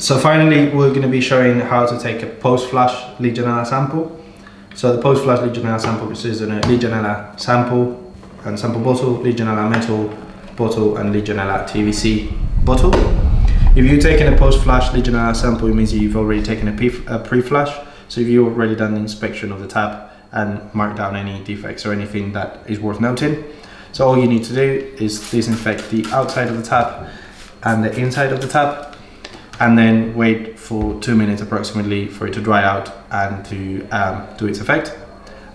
So finally, we're going to be showing how to take a Post Flush Legionella sample. So the Post Flush Legionella sample is a Legionella sample and sample bottle, Legionella metal bottle and Legionella TVC bottle. If you're taking a Post Flush Legionella sample, it means you've already taken a pre-flush. So if you've already done the inspection of the tap and marked down any defects or anything that is worth noting. So all you need to do is disinfect the outside of the tap and the inside of the tap, and then wait for 2 minutes approximately for it to dry out and to do its effect.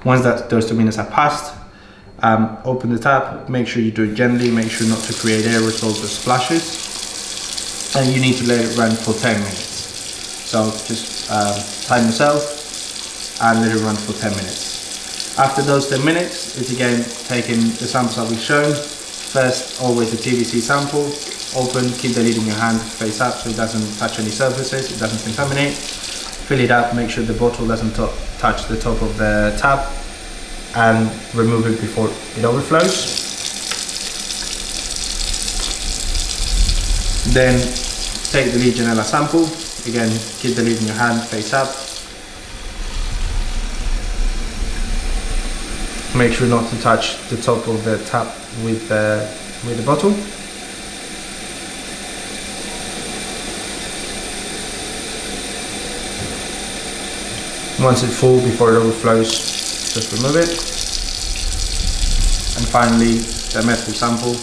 Once those 2 minutes have passed, open the tap, make sure you do it gently, make sure not to create aerosols or splashes, and you need to let it run for 10 minutes. So just time yourself and let it run for 10 minutes. After those 10 minutes, it's again taking the samples that we've shown. First, always the TVC sample. Open, keep the lid in your hand face up so it doesn't touch any surfaces, it doesn't contaminate. Fill it up, make sure the bottle doesn't touch the top of the tap, and remove it before it overflows. Then take the Legionella sample. Again, keep the lid in your hand face up. Make sure not to touch the top of the tap with the bottle. Once it's full, before it overflows, just remove it. And finally, the metal sample.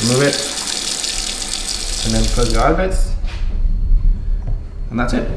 Remove it. And then close your eyelids. And that's it.